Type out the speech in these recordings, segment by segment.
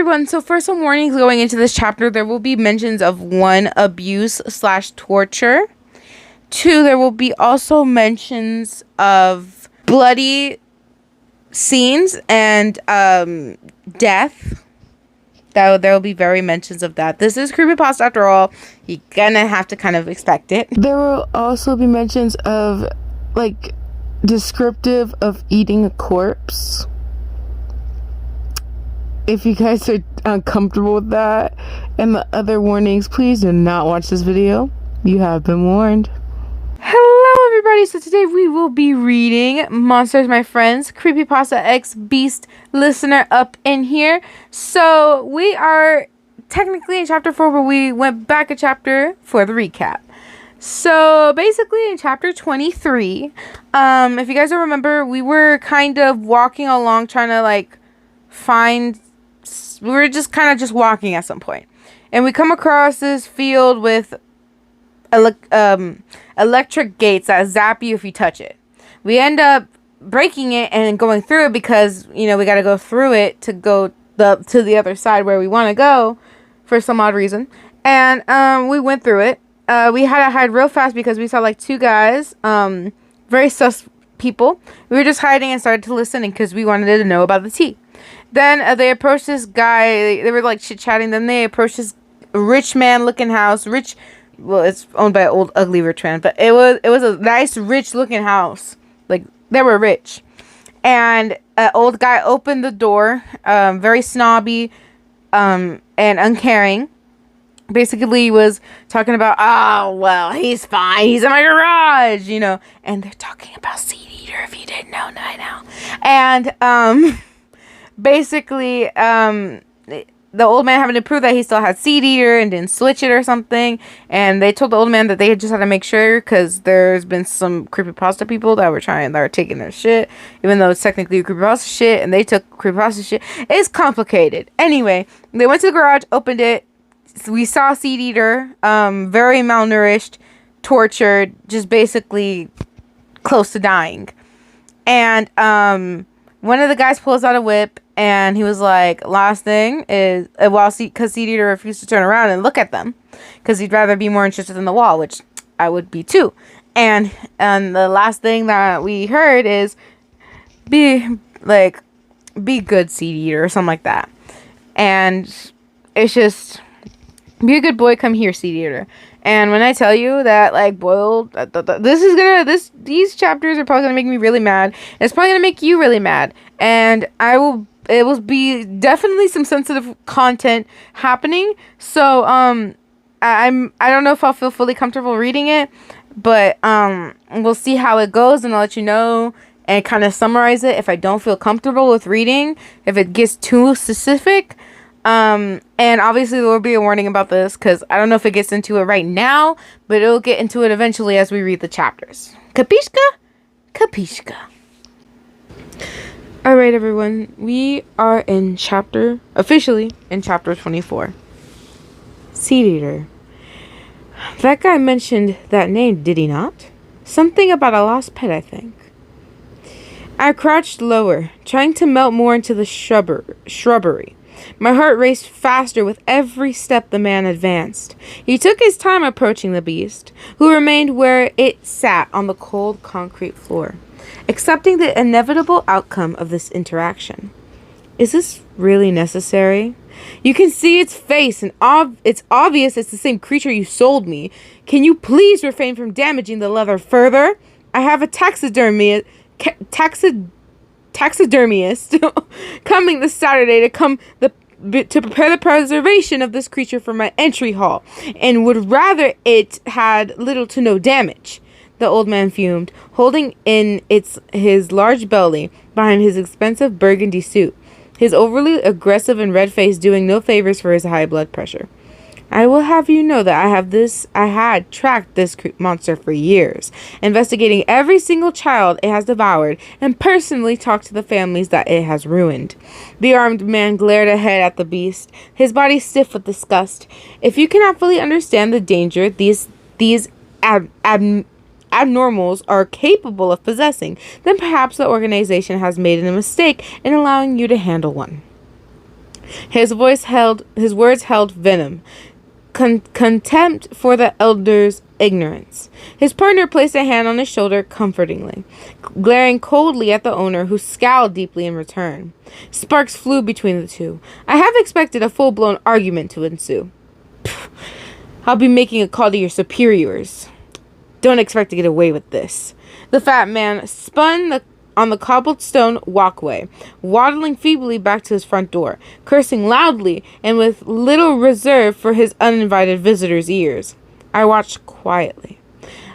everyone. So for some warnings going into this chapter, there will be mentions of 1, abuse/torture. 2, there will be also mentions of bloody scenes and death. There will be very mentions of that. This is Creepypasta after all. You're gonna have to kind of expect it. There will also be mentions of, like, descriptive of eating a corpse. If you guys are uncomfortable with that and the other warnings, please do not watch this video. You have been warned. Hello everybody, so today we will be reading Monsters My Friends, Creepypasta X Beast Listener up in here. So we are technically in chapter 4, but we went back a chapter for the recap. So basically in chapter 23, if you guys don't remember, we were kind of walking along trying to like we were just kind of just walking at some point. And we come across this field with electric gates that zap you if you touch it. We end up breaking it and going through it because, you know, we got to go through it to go to the other side where we want to go for some odd reason. And we went through it. We had to hide real fast because we saw like 2 guys, very sus people. We were just hiding and started to listen because we wanted to know about the tea. Then they approached this guy. They were like chit-chatting. Then they approached this rich man looking house. Well, it's owned by an old ugly rich man, but it was a nice rich looking house. Like, they were rich. And an old guy opened the door, very snobby and uncaring. Basically, he was talking about, oh, well, he's fine. He's in my garage, you know. And they're talking about Seed Eater, if you didn't know, now I know. And basically, the old man having to prove that he still had Seed Eater and didn't switch it or something. And they told the old man that they just had to make sure because there's been some creepypasta people that were taking their shit, even though it's technically creepypasta shit, and they took creepypasta shit. It's complicated. Anyway, they went to the garage, opened it. We saw Seed Eater, very malnourished, tortured, just basically close to dying. And one of the guys pulls out a whip. And he was like, last thing is, because Seed Eater refused to turn around and look at them. Because he'd rather be more interested in the wall, which I would be too. And the last thing that we heard is, be good, Seed Eater, or something like that. And it's just, be a good boy, come here, Seed Eater. And when I tell you that, like, boiled, these chapters are probably going to make me really mad. It's probably going to make you really mad. And it will be definitely some sensitive content happening. So, I don't know if I'll feel fully comfortable reading it, but, we'll see how it goes, and I'll let you know and kind of summarize it if I don't feel comfortable with reading, if it gets too specific. And obviously there will be a warning about this because I don't know if it gets into it right now, but it'll get into it eventually as we read the chapters. Kapishka? Kapishka. Alright everyone, we are officially in chapter 24. Seed Eater. That guy mentioned that name, did he not? Something about a lost pet, I think. I crouched lower, trying to melt more into the shrubbery. My heart raced faster with every step the man advanced. He took his time approaching the beast, who remained where it sat on the cold concrete floor, accepting the inevitable outcome of this interaction. Is this really necessary? You can see its face, and it's obvious it's the same creature you sold me. Can you please refrain from damaging the leather further? I have a taxidermist coming this Saturday to prepare the preservation of this creature for my entry hall, and would rather it had little to no damage. The old man fumed, holding in his large belly behind his expensive burgundy suit, his overly aggressive and red face doing no favors for his high blood pressure. I will have you know that I had tracked this monster for years, investigating every single child it has devoured, and personally talked to the families that it has ruined. The armed man glared ahead at the beast, his body stiff with disgust. If you cannot fully understand the danger these abnormals are capable of possessing, then perhaps the organization has made a mistake in allowing you to handle one. His words held venom, contempt for the elder's ignorance. His partner placed a hand on his shoulder comfortingly, glaring coldly at the owner, who scowled deeply in return. Sparks flew between the two. I half expected a full-blown argument to ensue. I'll be making a call to your superiors. Don't expect to get away with this. The fat man spun on the cobblestone walkway, waddling feebly back to his front door, cursing loudly and with little reserve for his uninvited visitors' ears. I watched quietly.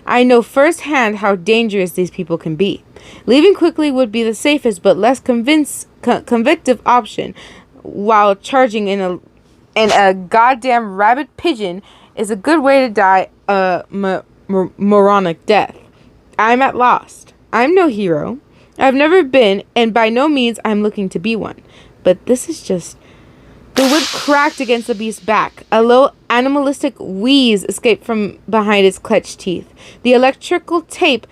I know firsthand how dangerous these people can be. Leaving quickly would be the safest but less convictive option, while charging in a goddamn rabid pigeon is a good way to die a moronic death. I'm at loss. I'm no hero. I've never been, and by no means I'm looking to be one. But this is just... The whip cracked against the beast's back. A low, animalistic wheeze escaped from behind its clenched teeth. The electrical tape,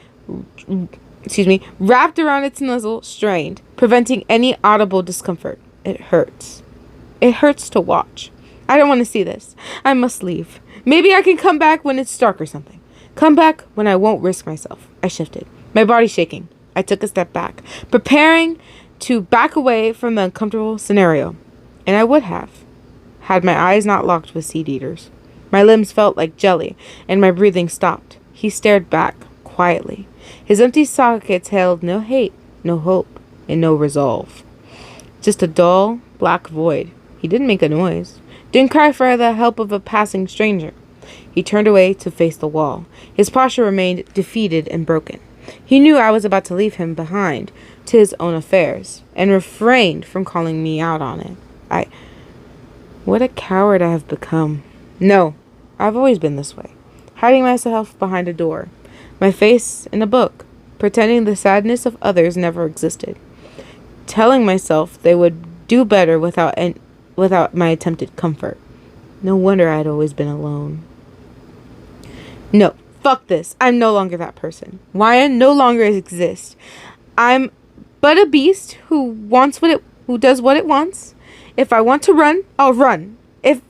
wrapped around its muzzle, strained, preventing any audible discomfort. It hurts. It hurts to watch. I don't want to see this. I must leave. Maybe I can come back when it's dark or something. Come back when I won't risk myself. I shifted, my body shaking. I took a step back, preparing to back away from the uncomfortable scenario. And I would have, had my eyes not locked with seed eaters. My limbs felt like jelly, and my breathing stopped. He stared back, quietly. His empty sockets held no hate, no hope, and no resolve. Just a dull, black void. He didn't make a noise. Didn't cry for the help of a passing stranger. He turned away to face the wall. His posture remained defeated and broken. He knew I was about to leave him behind to his own affairs, and refrained from calling me out on it. What a coward I have become. No, I've always been this way, hiding myself behind a door, my face in a book, pretending the sadness of others never existed, telling myself they would do better without my attempted comfort. No wonder I'd always been alone. No, fuck this. I'm no longer that person. Wyan no longer exists. I'm but a beast who does what it wants. If I want to run, I'll run. If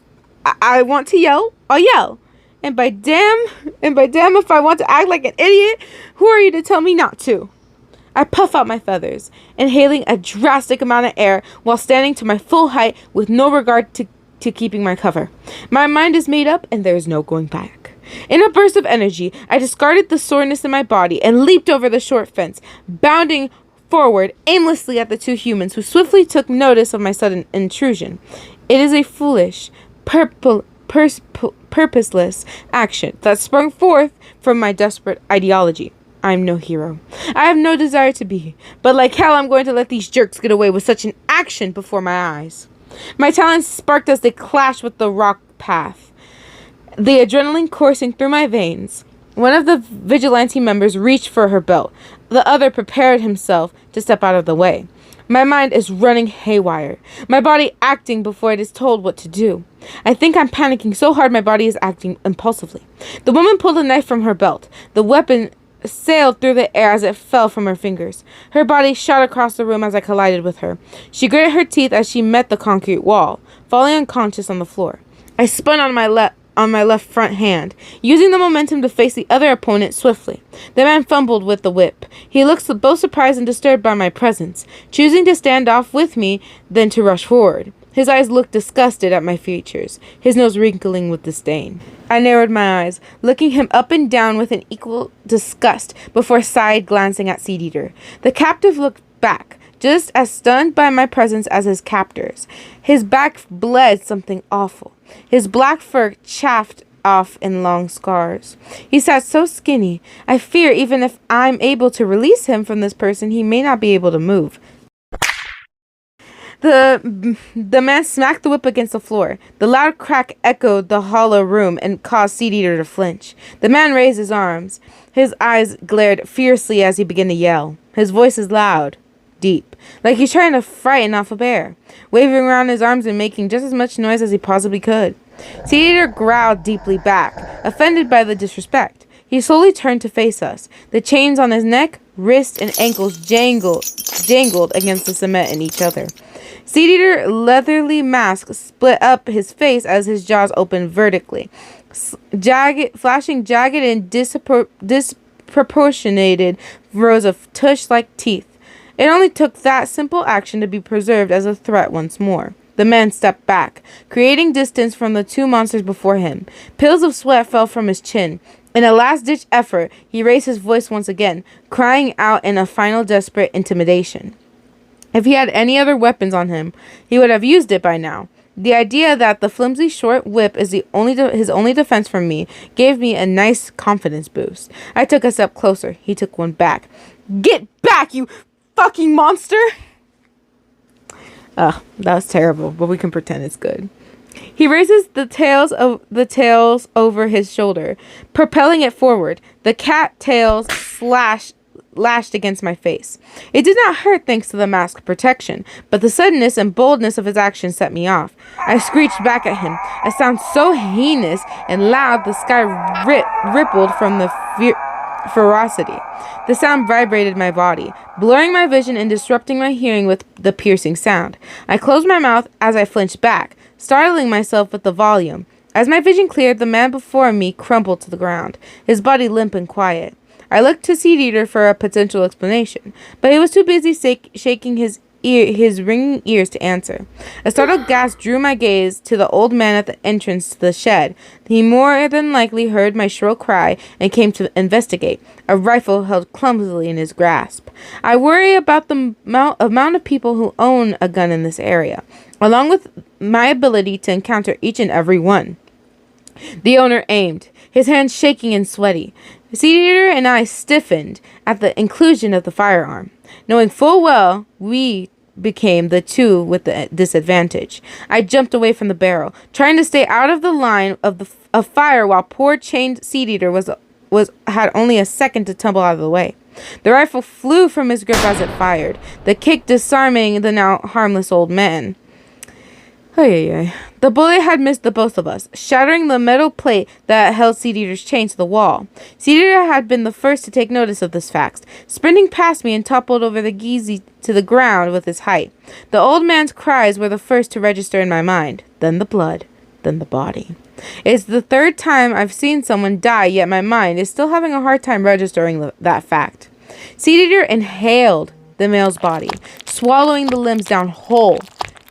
I want to yell, I'll yell. And by damn, if I want to act like an idiot, who are you to tell me not to? I puff out my feathers, inhaling a drastic amount of air while standing to my full height with no regard to keeping my cover. My mind is made up and there is no going back. In a burst of energy, I discarded the soreness in my body and leaped over the short fence, bounding forward aimlessly at the two humans who swiftly took notice of my sudden intrusion. It is a foolish, purposeless action that sprung forth from my desperate ideology. I'm no hero. I have no desire to be, but like hell I'm going to let these jerks get away with such an action before my eyes. My talons sparked as they clashed with the rock path, the adrenaline coursing through my veins. One of the vigilante members reached for her belt. The other prepared himself to step out of the way. My mind is running haywire, my body acting before it is told what to do. I think I'm panicking so hard my body is acting impulsively. The woman pulled a knife from her belt. The weapon sailed through the air as it fell from her fingers. Her body shot across the room as I collided with her. She gritted her teeth as she met the concrete wall, falling unconscious on the floor. I spun on my left front hand, using the momentum to face the other opponent swiftly. The man fumbled with the whip. He looked both surprised and disturbed by my presence, choosing to stand off with me than to rush forward. His eyes looked disgusted at my features, his nose wrinkling with disdain. I narrowed my eyes, looking him up and down with an equal disgust before side glancing at Seed Eater. The captive looked back, just as stunned by my presence as his captors. His back bled something awful. His black fur chafed off in long scars. He sat so skinny, I fear even if I'm able to release him from this person, he may not be able to move. The man smacked the whip against the floor. The loud crack echoed the hollow room and caused Seed Eater to flinch. The man raised his arms. His eyes glared fiercely as he began to yell. His voice is loud, deep, like he's trying to frighten off a bear, waving around his arms and making just as much noise as he possibly could. Seed Eater growled deeply back, offended by the disrespect. He slowly turned to face us. The chains on his neck, wrists, and ankles jangled against the cement in each other. Seed-eater leathery mask split up his face as his jaws opened vertically, flashing jagged and disproportionated rows of tush-like teeth. It only took that simple action to be preserved as a threat once more. The man stepped back, creating distance from the two monsters before him. Pills of sweat fell from his chin. In a last-ditch effort, he raised his voice once again, crying out in a final desperate intimidation. If he had any other weapons on him, he would have used it by now. The idea that the flimsy short whip is his only defense from me gave me a nice confidence boost. I took a step closer. He took one back. "Get back, you fucking monster!" Ugh, that was terrible, but we can pretend it's good. He raises the tails over his shoulder, propelling it forward. The cat tails lashed against my face. It did not hurt thanks to the mask protection, but the suddenness and boldness of his action set me off. I screeched back at him, a sound so heinous and loud the sky rippled from the ferocity. The sound vibrated my body, blurring my vision and disrupting my hearing with the piercing sound. I closed my mouth as I flinched back, startling myself with the volume. As my vision cleared, the man before me crumpled to the ground, his body limp and quiet. I looked to Seed-eater for a potential explanation, but he was too busy shaking his ringing ears to answer. A startled gasp drew my gaze to the old man at the entrance to the shed. He more than likely heard my shrill cry and came to investigate, a rifle held clumsily in his grasp. I worry about the amount of people who own a gun in this area, along with my ability to encounter each and every one. The owner aimed, his hands shaking and sweaty. Seed-eater and I stiffened at the inclusion of the firearm, knowing full well we became the two with the disadvantage. I jumped away from the barrel, trying to stay out of the line of fire while poor chained Seed-eater had only a second to tumble out of the way. The rifle flew from his grip as it fired, the kick disarming the now harmless old man. The bullet had missed the both of us, shattering the metal plate that held Seed-eater's chain to the wall. Seed-eater had been the first to take notice of this fact, sprinting past me and toppled over the geezy to the ground with his height. The old man's cries were the first to register in my mind, then the blood, then the body. It's the third time I've seen someone die, yet my mind is still having a hard time registering that fact. Seed-eater inhaled the male's body, swallowing the limbs down whole.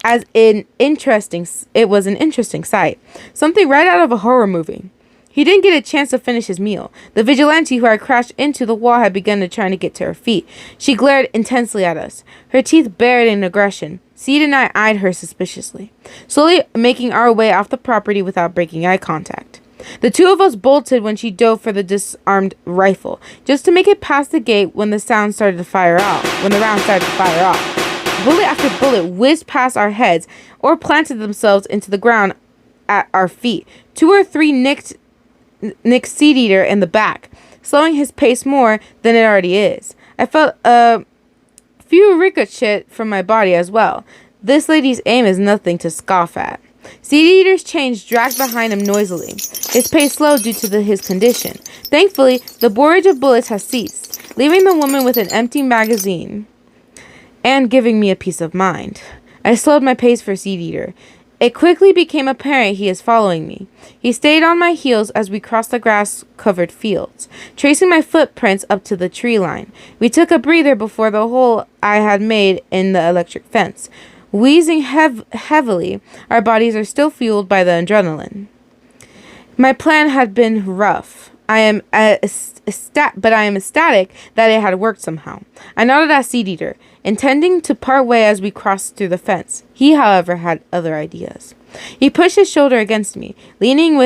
It was an interesting sight. Something right out of a horror movie. He didn't get a chance to finish his meal. The vigilante who had crashed into the wall had begun to try to get to her feet. She glared intensely at us, her teeth bared in aggression. Seed and I eyed her suspiciously, slowly making our way off the property without breaking eye contact. The two of us bolted when she dove for the disarmed rifle, just to make it past the gate when the round started to fire off. Bullet after bullet whizzed past our heads or planted themselves into the ground at our feet. 2 or 3 nicked Seed-eater in the back, slowing his pace more than it already is. I felt a few ricochet from my body as well. This lady's aim is nothing to scoff at. Seed-eater's chains dragged behind him noisily. His pace slowed due to his condition. Thankfully, the barrage of bullets has ceased, leaving the woman with an empty magazine and giving me a peace of mind. I slowed my pace for Seed-eater. It quickly became apparent he is following me. He stayed on my heels as we crossed the grass-covered fields, tracing my footprints up to the tree line. We took a breather before the hole I had made in the electric fence. Wheezing heavily, our bodies are still fueled by the adrenaline. My plan had been rough. But I am ecstatic that it had worked somehow. I nodded at Seed-eater, intending to part way as we crossed through the fence. He, however, had other ideas. He pushed his shoulder against me, leaning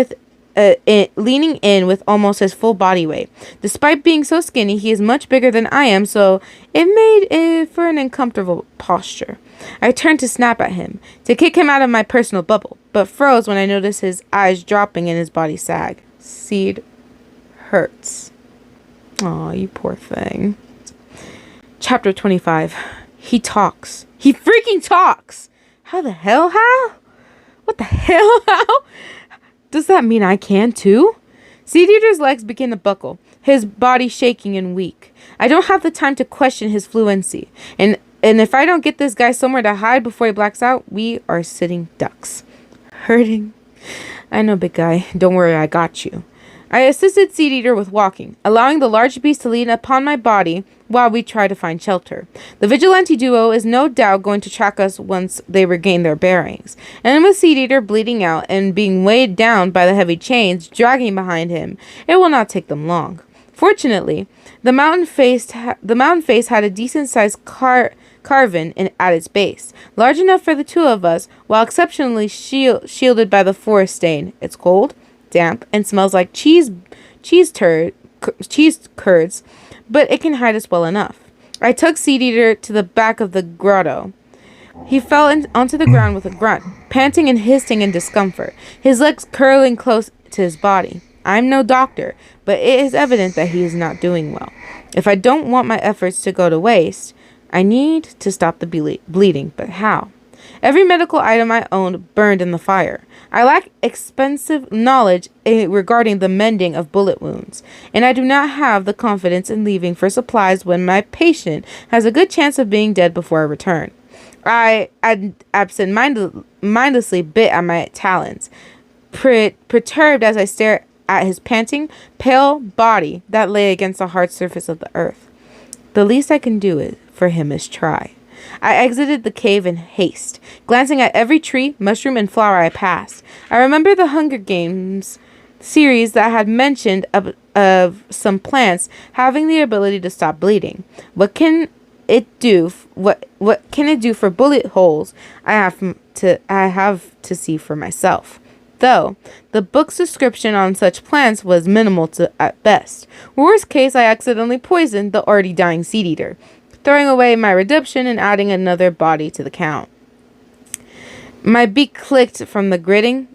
in with almost his full body weight. Despite being so skinny, he is much bigger than I am, so it made for an uncomfortable posture. I turned to snap at him, to kick him out of my personal bubble, but froze when I noticed his eyes dropping and his body sag. Seed hurts. Aw, you poor thing. Chapter 25. He talks. He freaking talks! How the hell, how? What the hell, how? Does that mean I can too? Seed-eater's legs begin to buckle, his body shaking and weak. I don't have the time to question his fluency, and And if I don't get this guy somewhere to hide before he blacks out, we are sitting ducks. Hurting. I know, big guy. Don't worry, I got you. I assisted Seed Eater with walking, allowing the large beast to lean upon my body while we try to find shelter. The vigilante duo is no doubt going to track us once they regain their bearings, and with Seed Eater bleeding out and being weighed down by the heavy chains dragging behind him, it will not take them long. Fortunately, the mountain face had a decent-sized carven at its base, large enough for the two of us, while exceptionally shielded by the forest stain. It's cold, damp, and smells like cheese curds, but it can hide us well enough. I took Seed Eater to the back of the grotto. He fell onto the ground with a grunt, panting and hissing in discomfort, his legs curling close to his body. I'm no doctor, but it is evident that he is not doing well. If I don't want my efforts to go to waste, I need to stop the bleeding, but how? Every medical item I owned burned in the fire. I lack expensive knowledge regarding the mending of bullet wounds, and I do not have the confidence in leaving for supplies when my patient has a good chance of being dead before I return. I absent-mindedly bit at my talons, perturbed as I stared at his panting, pale body that lay against the hard surface of the earth. The least I can do for him is try. I exited the cave in haste, glancing at every tree, mushroom, and flower I passed. I remember the Hunger Games series that had mentioned of some plants having the ability to stop bleeding. What can it do? What can it do for bullet holes? I have to see for myself. Though the book's description on such plants was minimal at best. Worst case, I accidentally poisoned the already dying Seed Eater, throwing away my redemption and adding another body to the count. My beak clicked from my gritting.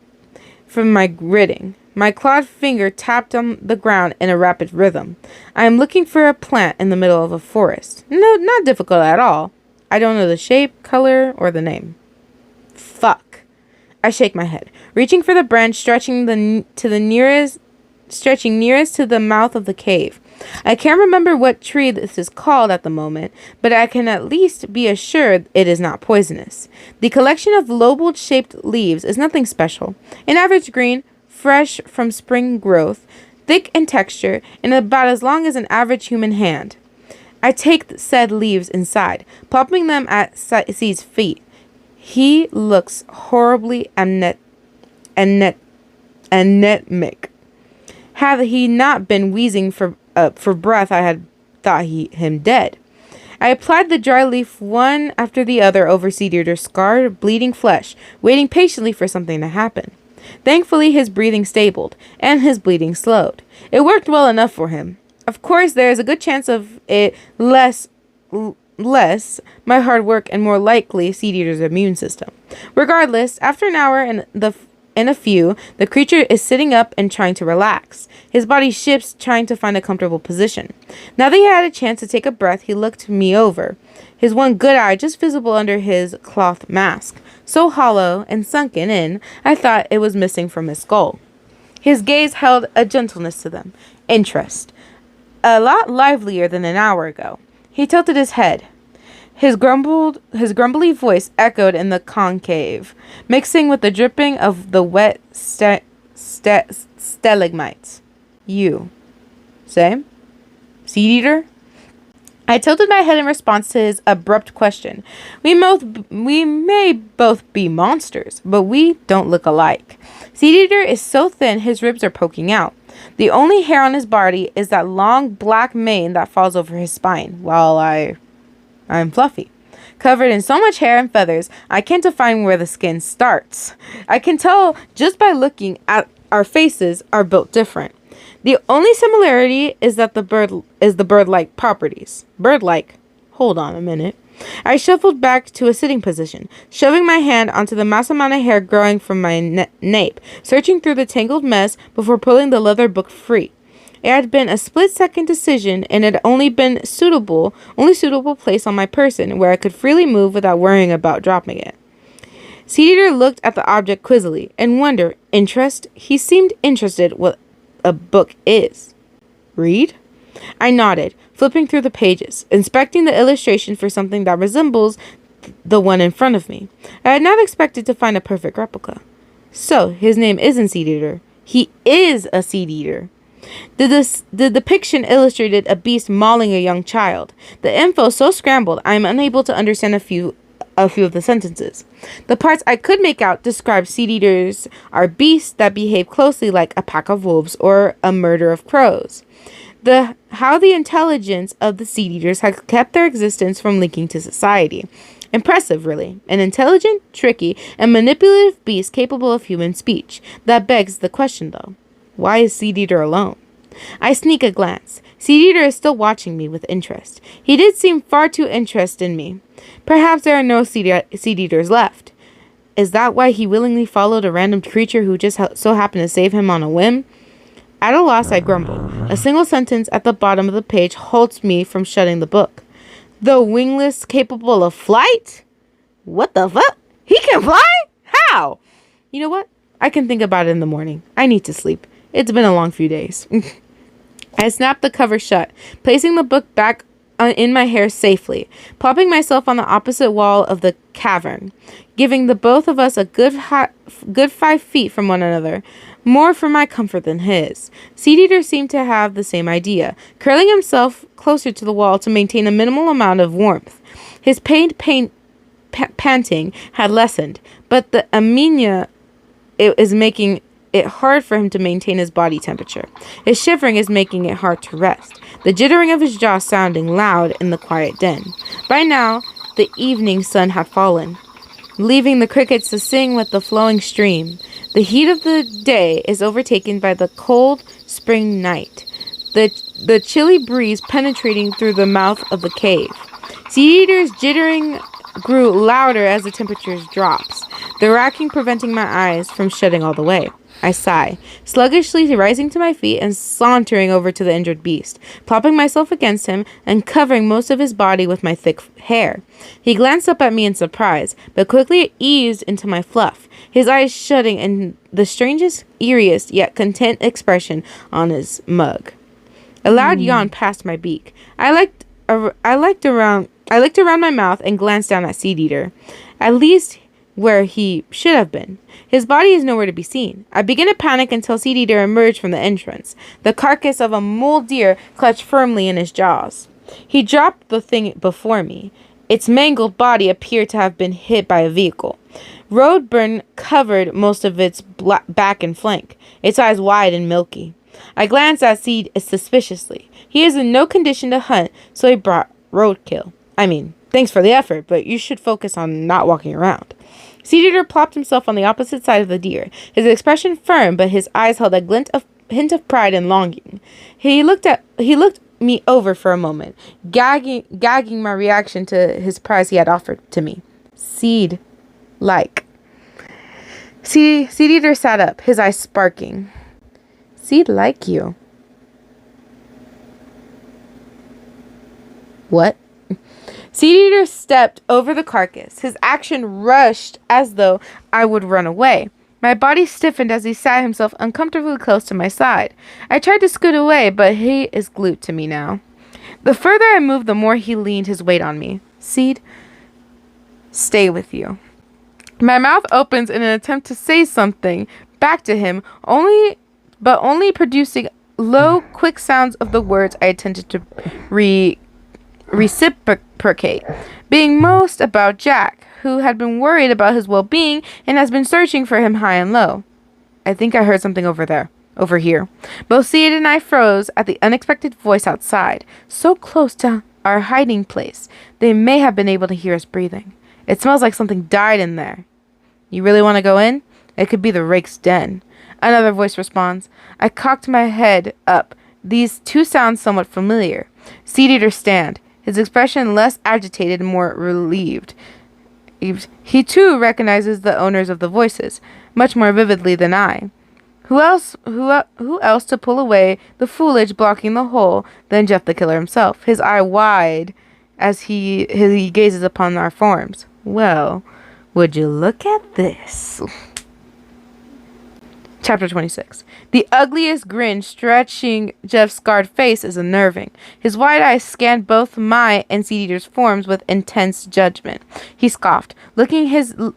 My clawed finger tapped on the ground in a rapid rhythm. I am looking for a plant in the middle of a forest. No, not difficult at all. I don't know the shape, color, or the name. Fuck. I shake my head, reaching for the branch stretching nearest to the mouth of the cave. I can't remember what tree this is called at the moment, but I can at least be assured it is not poisonous. The collection of lobe-shaped leaves is nothing special. An average green, fresh from spring growth, thick in texture, and about as long as an average human hand. I take said leaves inside, plopping them at C's feet. He looks horribly anemic. Had he not been wheezing for breath, I had thought him dead. I applied the dry leaf one after the other over Seed Eater's scarred, bleeding flesh, waiting patiently for something to happen. Thankfully, his breathing stabilized, and his bleeding slowed. It worked well enough for him. Of course, there is a good chance of it less my hard work and more likely Seed Eater's immune system. Regardless, after an hour and a few, the creature is sitting up and trying to relax. His body shifts, trying to find a comfortable position. Now that he had a chance to take a breath, he looked me over, his one good eye just visible under his cloth mask, so hollow and sunken in, I thought it was missing from his skull. His gaze held a gentleness to them, interest, a lot livelier than an hour ago. He tilted his head. His grumbly voice echoed in the concave, mixing with the dripping of the wet stalagmites. You. Say? Seed Eater? I tilted my head in response to his abrupt question. We may both be monsters, but we don't look alike. Seed Eater is so thin his ribs are poking out. The only hair on his body is that long black mane that falls over his spine, while I'm fluffy. Covered in so much hair and feathers, I can't define where the skin starts. I can tell just by looking at our faces are built different. The only similarity is that the bird-like properties. Bird-like. Hold on a minute. I shuffled back to a sitting position, shoving my hand onto the mass amount of hair growing from my nape, searching through the tangled mess before pulling the leather book free. It had been a split-second decision, and it had only suitable place on my person where I could freely move without worrying about dropping it. Seed Eater looked at the object quizzically, and wonder, interest. He seemed interested what a book is. Read? I nodded, flipping through the pages, inspecting the illustration for something that resembles the one in front of me. I had not expected to find a perfect replica. So, his name isn't Seed Eater. He is a seed eater. The depiction illustrated a beast mauling a young child. The info so scrambled, I am unable to understand a few of the sentences. The parts I could make out describe seed eaters are beasts that behave closely like a pack of wolves or a murder of crows. How the intelligence of the seed eaters has kept their existence from linking to society. Impressive, really. An intelligent, tricky, and manipulative beast capable of human speech. That begs the question, though. Why is Seed Eater alone? I sneak a glance. Seed Eater is still watching me with interest. He did seem far too interested in me. Perhaps there are no seed eaters left. Is that why he willingly followed a random creature who just so happened to save him on a whim? At a loss, I grumble. A single sentence at the bottom of the page halts me from shutting the book. The wingless capable of flight? What the fuck? He can fly? How? You know what? I can think about it in the morning. I need to sleep. It's been a long few days. I snapped the cover shut, placing the book back in my hair safely, plopping myself on the opposite wall of the cavern, giving the both of us a good 5 feet from one another, more for my comfort than his. Seed Eater seemed to have the same idea, curling himself closer to the wall to maintain a minimal amount of warmth. His panting had lessened, but the anemia is making it hard for him to maintain his body temperature. His shivering is making it hard to rest, the jittering of his jaw sounding loud in the quiet den. By now, the evening sun had fallen, leaving the crickets to sing with the flowing stream. The heat of the day is overtaken by the cold spring night, the chilly breeze penetrating through the mouth of the cave. Seed Eater's jittering grew louder as the temperature drops, the racking preventing my eyes from shutting all the way. I sigh, sluggishly rising to my feet and sauntering over to the injured beast, plopping myself against him and covering most of his body with my thick hair. He glanced up at me in surprise, but quickly eased into my fluff, his eyes shutting in the strangest, eeriest, yet content expression on his mug. A loud yawn passed my beak. I looked around my mouth and glanced down at Seed Eater, at least where he should have been. His body is nowhere to be seen. I begin to panic until Seed Eater emerged from the entrance, the carcass of a mole deer clutched firmly in his jaws. He dropped the thing before me. Its mangled body appeared to have been hit by a vehicle. Road burn covered most of its back and flank, its eyes wide and milky. I glanced at Seed suspiciously. He is in no condition to hunt, so he brought roadkill. I mean, thanks for the effort, but you should focus on not walking around. Seed Eater plopped himself on the opposite side of the deer, his expression firm, but his eyes held a hint of pride and longing. He looked me over for a moment, gagging my reaction to his prize he had offered to me. Seed Eater sat up, his eyes sparking. Seed like you. What? Seed Eater stepped over the carcass. His action rushed as though I would run away. My body stiffened as he sat himself uncomfortably close to my side. I tried to scoot away, but he is glued to me now. The further I moved, the more he leaned his weight on me. Seed, stay with you. My mouth opens in an attempt to say something back to him, only producing low, quick sounds of the words I attempted to reciprocate, being most about Jack, who had been worried about his well-being and has been searching for him high and low. I think I heard something over here. Both Seed and I froze at the unexpected voice outside, so close to our hiding place, they may have been able to hear us breathing. It smells like something died in there. You really want to go in? It could be the rake's den. Another voice responds. I cocked my head up. These two sound somewhat familiar. Seed Eater stand, his expression less agitated and more relieved. He too recognizes the owners of the voices, much more vividly than I. Who else to pull away the foliage blocking the hole than Jeff the Killer himself, his eye wide as he gazes upon our forms. Well, would you look at this? Chapter 26. The ugliest grin stretching Jeff's scarred face is unnerving. His wide eyes scanned both my and Seed Eater's forms with intense judgment. He scoffed,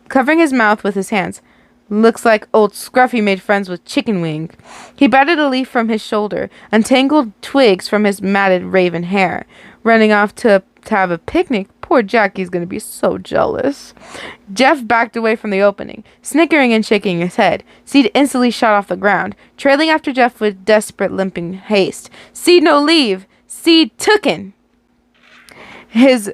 covering his mouth with his hands. Looks like old Scruffy made friends with Chicken Wing. He batted a leaf from his shoulder, untangled twigs from his matted raven hair. Running off to have a picnic? Poor Jackie's gonna be so jealous. Jeff backed away from the opening, snickering and shaking his head. Seed instantly shot off the ground, trailing after Jeff with desperate limping haste. Seed no leave! Seed tooken! His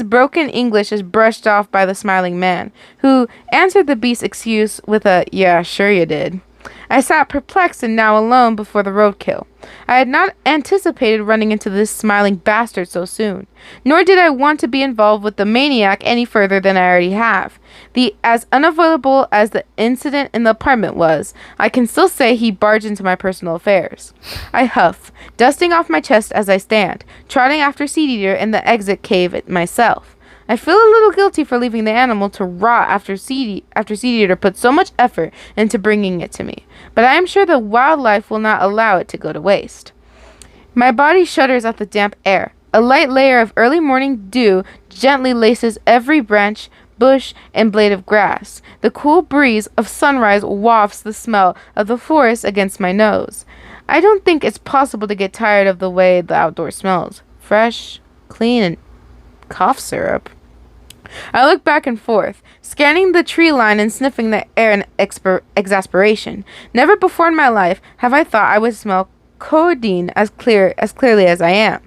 broken English is brushed off by the smiling man, who answered the beast's excuse with a, "Yeah, sure you did." I sat perplexed and now alone before the roadkill. I had not anticipated running into this smiling bastard so soon, nor did I want to be involved with the maniac any further than I already have. As unavoidable as the incident in the apartment was, I can still say he barged into my personal affairs. I huff, dusting off my chest as I stand, trotting after Seed Eater in the exit cave myself. I feel a little guilty for leaving the animal to rot after Seed Eater put so much effort into bringing it to me, but I am sure the wildlife will not allow it to go to waste. My body shudders at the damp air. A light layer of early morning dew gently laces every branch, bush, and blade of grass. The cool breeze of sunrise wafts the smell of the forest against my nose. I don't think it's possible to get tired of the way the outdoor smells. Fresh, clean, and cough syrup. I look back and forth, scanning the tree line and sniffing the air in exasperation. Never before in my life have I thought I would smell codeine as clearly as I am.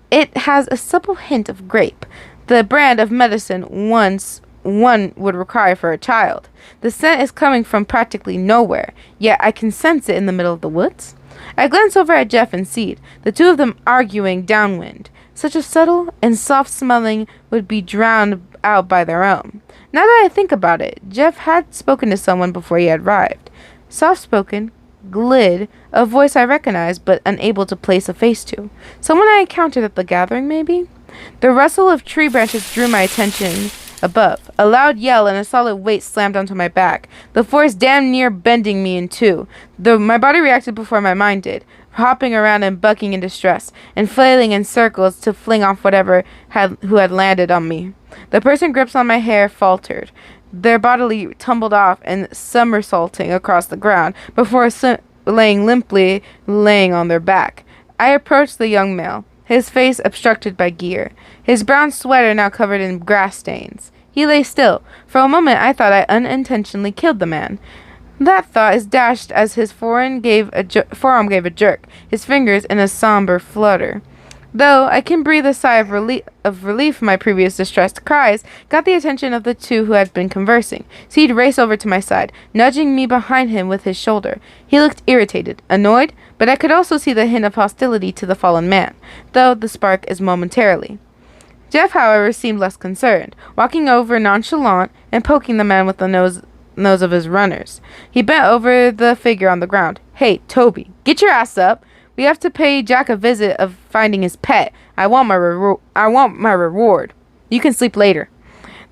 It has a subtle hint of grape, the brand of medicine one would require for a child. The scent is coming from practically nowhere, yet I can sense it in the middle of the woods. I glance over at Jeff and Seed, the two of them arguing downwind. Such a subtle and soft smelling would be drowned out by their own. Now that I think about it, Jeff had spoken to someone before he had arrived. Soft-spoken, glid, a voice I recognized but unable to place a face to. Someone I encountered at the gathering, maybe? The rustle of tree branches drew my attention above. A loud yell and a solid weight slammed onto my back, the force damn near bending me in two. My body reacted before my mind did, hopping around and bucking in distress, and flailing in circles to fling off who had landed on me. The person grips on my hair faltered, their bodily tumbled off and somersaulting across the ground before laying limply on their back. I approached the young male, his face obstructed by gear, his brown sweater now covered in grass stains. He lay still. For a moment I thought I unintentionally killed the man. That thought is dashed as his forearm gave a jerk, his fingers in a somber flutter. Though I can breathe a sigh of relief, my previous distressed cries got the attention of the two who had been conversing. Seed raced over to my side, nudging me behind him with his shoulder. He looked irritated, annoyed, but I could also see the hint of hostility to the fallen man, though the spark is momentarily. Jeff, however, seemed less concerned, walking over nonchalant and poking the man with the nose of his runners. He bent over the figure on the ground. "Hey, Toby, get your ass up. We have to pay Jack a visit of finding his pet. I want my reward. You can sleep later."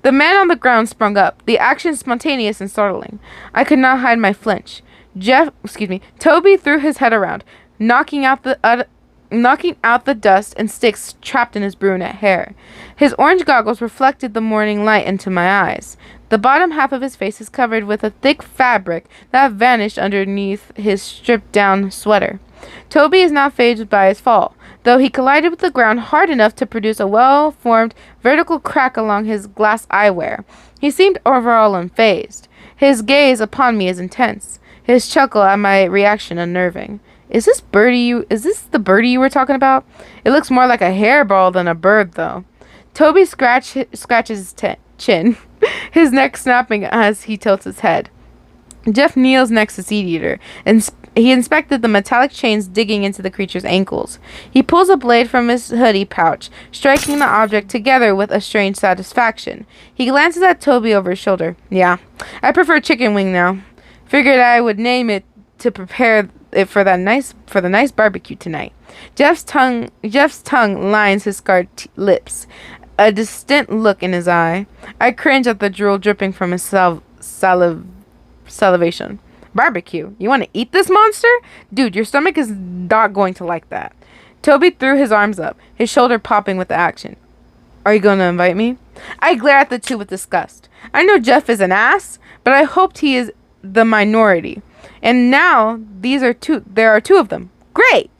The man on the ground sprung up, the action spontaneous and startling. I could not hide my flinch. Toby threw his head around, knocking out the dust and sticks trapped in his brunette hair. His orange goggles reflected the morning light into my eyes. The bottom half of his face is covered with a thick fabric that vanished underneath his stripped-down sweater. Toby is not fazed by his fall, though he collided with the ground hard enough to produce a well-formed vertical crack along his glass eyewear. He seemed overall unfazed. His gaze upon me is intense, his chuckle at my reaction unnerving. Is this the birdie you were talking about? It looks more like a hairball than a bird, though." Toby scratches his chin, his neck snapping as he tilts his head. Jeff kneels next to Seed Eater, and he inspected the metallic chains digging into the creature's ankles. He pulls a blade from his hoodie pouch, striking the object together with a strange satisfaction. He glances at Toby over his shoulder. "Yeah, I prefer chicken wing now. Figured I would name it to prepare it for the nice barbecue tonight." Jeff's tongue lines his scarred lips, a distant look in his eye. I cringe at the drool dripping from his salivation. Barbecue? You want to eat this monster? Dude, your stomach is not going to like that. Toby threw his arms up, his shoulder popping with the action. Are you going to invite me? I glare at the two with disgust. I know Jeff is an ass, but I hoped he is the minority. And now there are two of them. Great!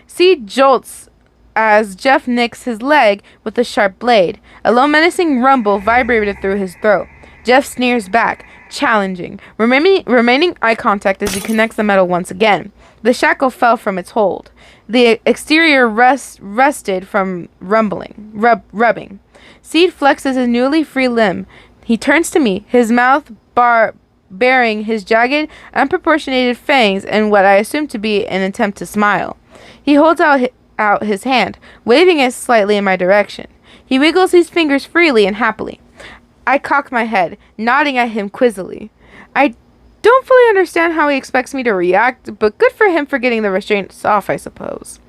Seed jolts as Jeff nicks his leg with a sharp blade. A low menacing rumble vibrated through his throat. Jeff sneers back, challenging, remaining eye contact as he connects the metal once again. The shackle fell from its hold. The exterior rusted from rubbing. Seed flexes his newly free limb. He turns to me, his mouth baring his jagged, unproportionated fangs in what I assume to be an attempt to smile. He holds out his hand, waving it slightly in my direction. He wiggles his fingers freely and happily. I cock my head, nodding at him quizzily. I don't fully understand how he expects me to react, but good for him for getting the restraints off, I suppose.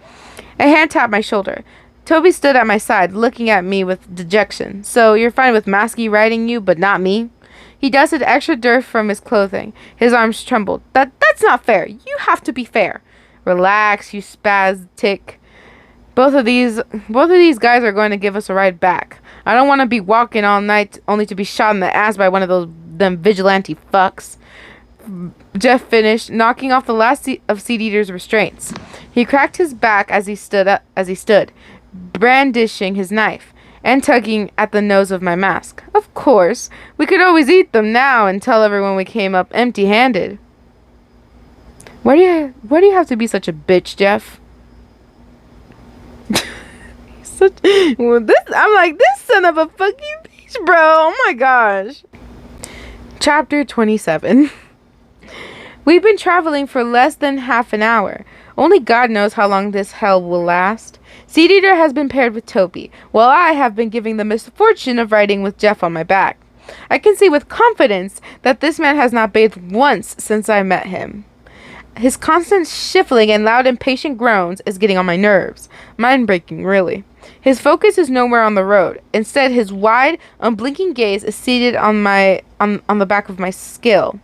A hand tapped my shoulder. Toby stood at my side, looking at me with dejection. So you're fine with Masky riding you, but not me? He dusted extra dirt from his clothing. His arms trembled. That's not fair. You have to be fair. Relax, you spastic. Both of these guys are going to give us a ride back. I don't want to be walking all night only to be shot in the ass by one of them vigilante fucks. Jeff finished, knocking off the last of Seed Eater's restraints. He cracked his back as he stood, brandishing his knife and tugging at the nose of my mask. Of course, we could always eat them now and tell everyone we came up empty-handed. Why do you have to be such a bitch, Jeff? I'm like, this son of a fucking bitch, bro. Oh my gosh. Chapter 27. We've been traveling for less than half an hour. Only God knows how long this hell will last. Seed Eater has been paired with Toby, while I have been given the misfortune of riding with Jeff on my back. I can say with confidence that this man has not bathed once since I met him. His constant shuffling and loud impatient groans is getting on my nerves. Mind-breaking, really. His focus is nowhere on the road. Instead, his wide, unblinking gaze is seated on the back of my skill.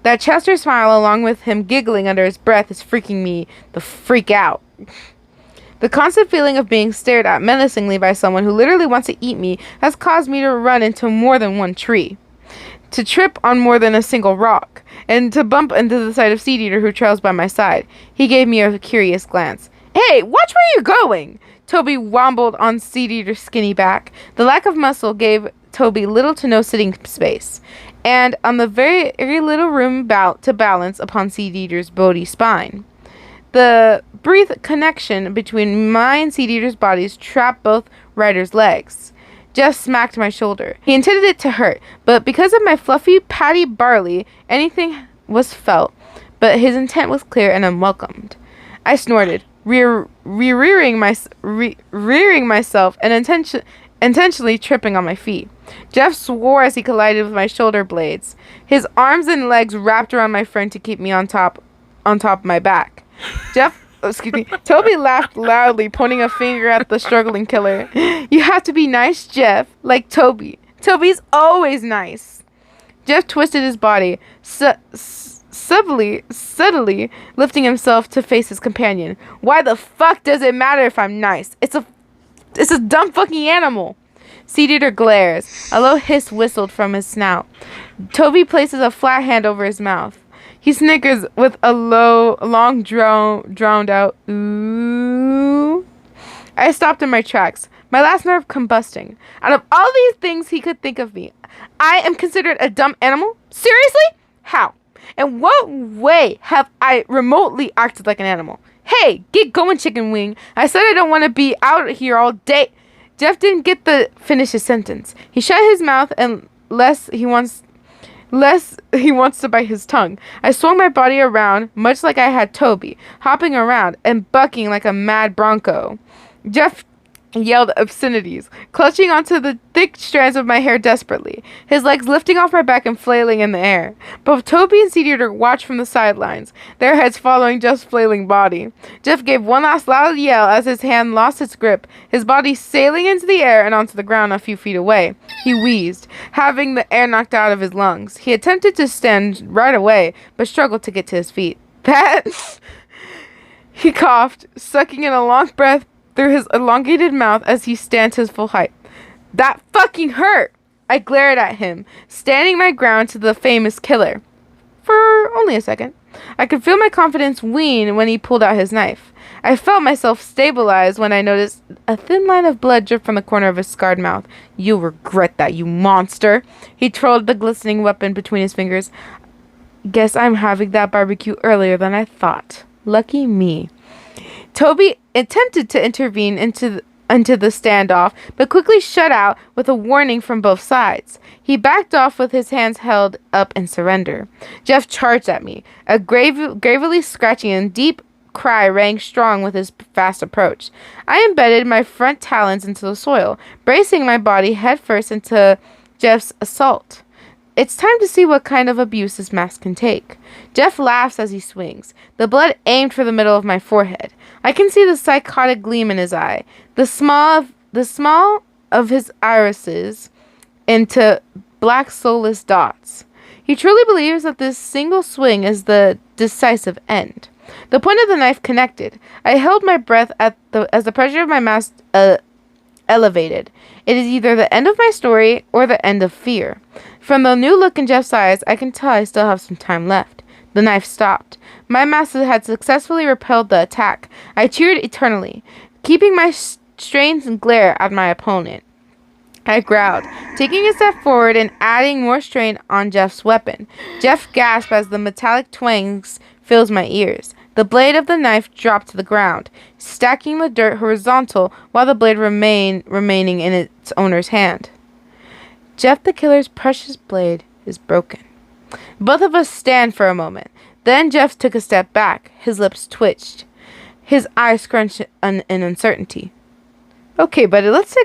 That Chester smile, along with him giggling under his breath, is freaking me the freak out. The constant feeling of being stared at menacingly by someone who literally wants to eat me has caused me to run into more than one tree, to trip on more than a single rock, and to bump into the side of Seed Eater, who trails by my side. He gave me a curious glance. Hey, watch where you're going! Toby wobbled on Seed Eater's skinny back. The lack of muscle gave Toby little to no sitting space, and on the very little room to balance upon Seed Eater's bony spine. The brief connection between mine and Seed Eater's bodies trapped both riders' legs. Jeff smacked my shoulder. He intended it to hurt, but because of my fluffy patty barley, anything was felt, but his intent was clear and unwelcomed. I snorted, rearing myself and intentionally tripping on my feet. Jeff swore as he collided with my shoulder blades. His arms and legs wrapped around my friend to keep me on top of my back. Toby laughed loudly, pointing a finger at the struggling killer. You have to be nice, Jeff, like Toby. Toby's always nice. Jeff twisted his body, subtly lifting himself to face his companion. Why the fuck does it matter if I'm nice? It's a dumb fucking animal. Seed Eater glares. A low hiss whistled from his snout. Toby places a flat hand over his mouth. He snickers with a long drowned out ooh. I stopped in my tracks, my last nerve combusting. Out of all these things he could think of me, I am considered a dumb animal? Seriously? How? In what way have I remotely acted like an animal? Hey, get going, chicken wing. I said I don't want to be out here all day. Jeff didn't get to finish his sentence. He shut his mouth unless he wants to bite his tongue. I swung my body around, much like I had Toby, hopping around and bucking like a mad bronco. Jeff yelled obscenities, clutching onto the thick strands of my hair desperately, his legs lifting off my back and flailing in the air. Both Toby and Seedeater watched from the sidelines, their heads following Jeff's flailing body. Jeff gave one last loud yell as his hand lost its grip, his body sailing into the air and onto the ground a few feet away. He wheezed, having the air knocked out of his lungs. He attempted to stand right away, but struggled to get to his feet. He coughed, sucking in a long breath through his elongated mouth as he stands his full height. That fucking hurt! I glared at him, standing my ground to the famous killer. For only a second. I could feel my confidence wane when he pulled out his knife. I felt myself stabilize when I noticed a thin line of blood drip from the corner of his scarred mouth. You'll regret that, you monster. He twirled the glistening weapon between his fingers. Guess I'm having that barbecue earlier than I thought. Lucky me. Toby attempted to intervene into the standoff, but quickly shut out with a warning from both sides. He backed off with his hands held up in surrender. Jeff charged at me. A gravely scratching and deep cry rang strong with his fast approach. I embedded my front talons into the soil, bracing my body headfirst into Jeff's assault. It's time to see what kind of abuse this mask can take. Jeff laughs as he swings, the blood aimed for the middle of my forehead. I can see the psychotic gleam in his eye, the small of his irises into black soulless dots. He truly believes that this single swing is the decisive end. The point of the knife connected. I held my breath as the pressure of my mask elevated. It is either the end of my story or the end of fear. From the new look in Jeff's eyes, I can tell I still have some time left. The knife stopped. My master had successfully repelled the attack. I cheered eternally, keeping my strained glare at my opponent. I growled, taking a step forward and adding more strain on Jeff's weapon. Jeff gasped as the metallic twangs filled my ears. The blade of the knife dropped to the ground, stacking the dirt horizontal while the blade remaining in its owner's hand. Jeff the killer's precious blade is broken. Both of us stand for a moment. Then Jeff took a step back. His lips twitched. His eyes scrunched in uncertainty. Okay, buddy, let's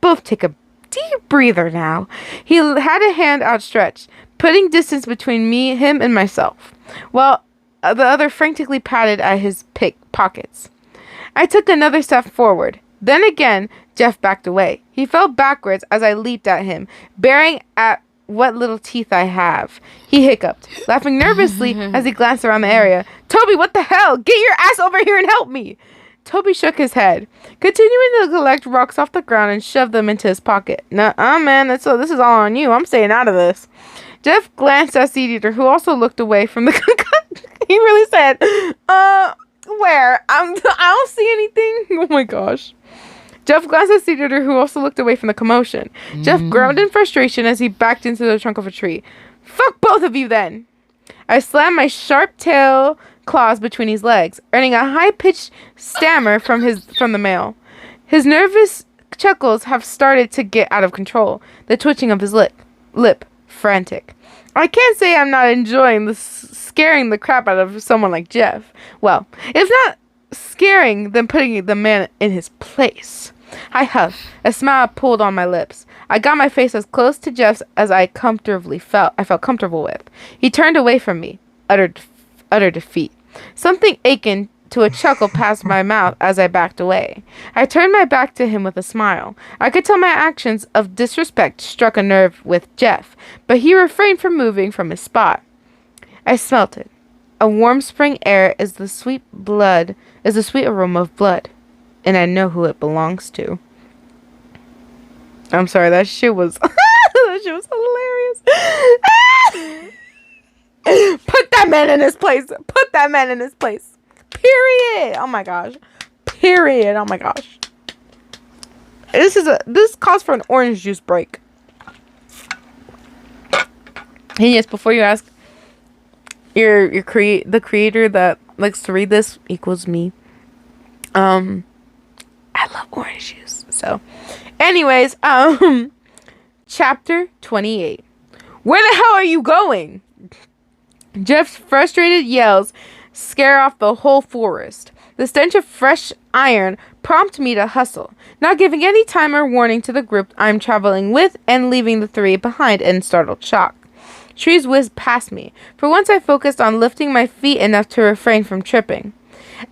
both take a deep breather now. He had a hand outstretched, putting distance between him, and myself, while the other frantically patted at his pockets. I took another step forward. Then again, Jeff backed away. He fell backwards as I leaped at him, bearing at what little teeth I have. He hiccuped, laughing nervously as he glanced around the area. Toby, what the hell? Get your ass over here and help me! Toby shook his head, continuing to collect rocks off the ground and shove them into his pocket. Nuh-uh, man, this is all on you. I'm staying out of this. Jeff glanced at Seedeater, who also looked away from the... He really said, where? I don't see anything. Oh my gosh. Jeff glanced at Seedeater, who also looked away from the commotion. Jeff groaned in frustration as he backed into the trunk of a tree. Fuck both of you then! I slammed my sharp tail claws between his legs, earning a high-pitched stammer from the male. His nervous chuckles have started to get out of control, the twitching of his lip frantic. I can't say I'm not enjoying scaring the crap out of someone like Jeff. Well, if not scaring, then putting the man in his place. I huffed. A smile pulled on my lips. I got my face as close to Jeff's as I felt comfortable with. He turned away from me, utter defeat. Something akin to a chuckle passed my mouth as I backed away. I turned my back to him with a smile. I could tell my actions of disrespect struck a nerve with Jeff, but he refrained from moving from his spot. I smelt it. A warm spring air is the sweet aroma of blood, and I know who it belongs to. I'm sorry, that shit was hilarious. Put that man in his place. Put that man in his place. Period. Oh my gosh. Period. Oh my gosh. This calls for an orange juice break. And yes, before you ask, the creator that likes to read this equals me. I love orange juice. So, anyways, chapter 28. Where the hell are you going? Jeff's frustrated yells scare off the whole forest. The stench of fresh iron prompted me to hustle, not giving any time or warning to the group I'm traveling with and leaving the three behind in startled shock. Trees whizzed past me. For once I focused on lifting my feet enough to refrain from tripping.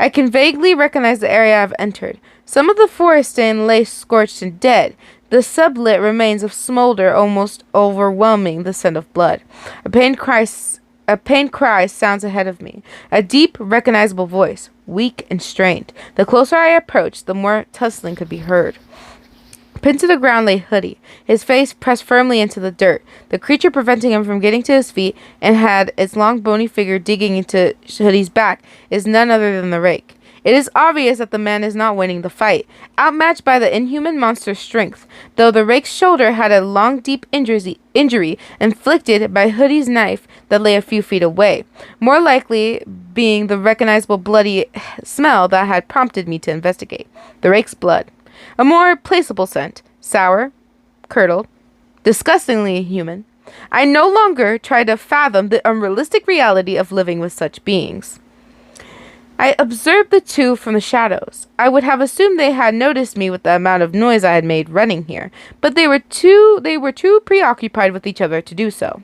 I can vaguely recognize the area I've entered. Some of the forest stand lay scorched and dead, the sublit remains of smolder almost overwhelming the scent of blood. A pained cry sounds ahead of me. A deep, recognizable voice, weak and strained. The closer I approached, the more tussling could be heard. Pinned to the ground lay Hoodie, his face pressed firmly into the dirt, the creature preventing him from getting to his feet, and had its long bony figure digging into Hoodie's back is none other than the rake. It is obvious that the man is not winning the fight, outmatched by the inhuman monster's strength, though the rake's shoulder had a long, deep injury inflicted by Hoodie's knife that lay a few feet away, more likely being the recognizable bloody smell that had prompted me to investigate. The rake's blood. A more placeable scent, sour, curdled, disgustingly human. I no longer tried to fathom the unrealistic reality of living with such beings. I observed the two from the shadows. I would have assumed they had noticed me with the amount of noise I had made running here, but they were too preoccupied with each other to do so.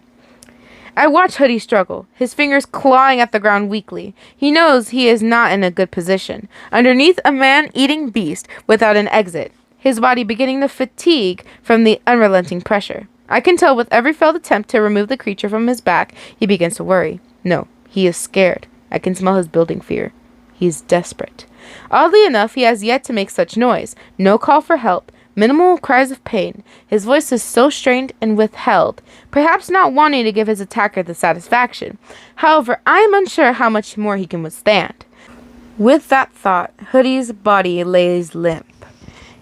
I watch Hoodie struggle, his fingers clawing at the ground weakly. He knows he is not in a good position, underneath a man-eating beast without an exit, his body beginning to fatigue from the unrelenting pressure. I can tell with every failed attempt to remove the creature from his back, he begins to worry. No, he is scared. I can smell his building fear. He is desperate. Oddly enough, he has yet to make such noise. No call for help. Minimal cries of pain. His voice is so strained and withheld, perhaps not wanting to give his attacker the satisfaction. However, I am unsure how much more he can withstand. With that thought, Hoodie's body lays limp,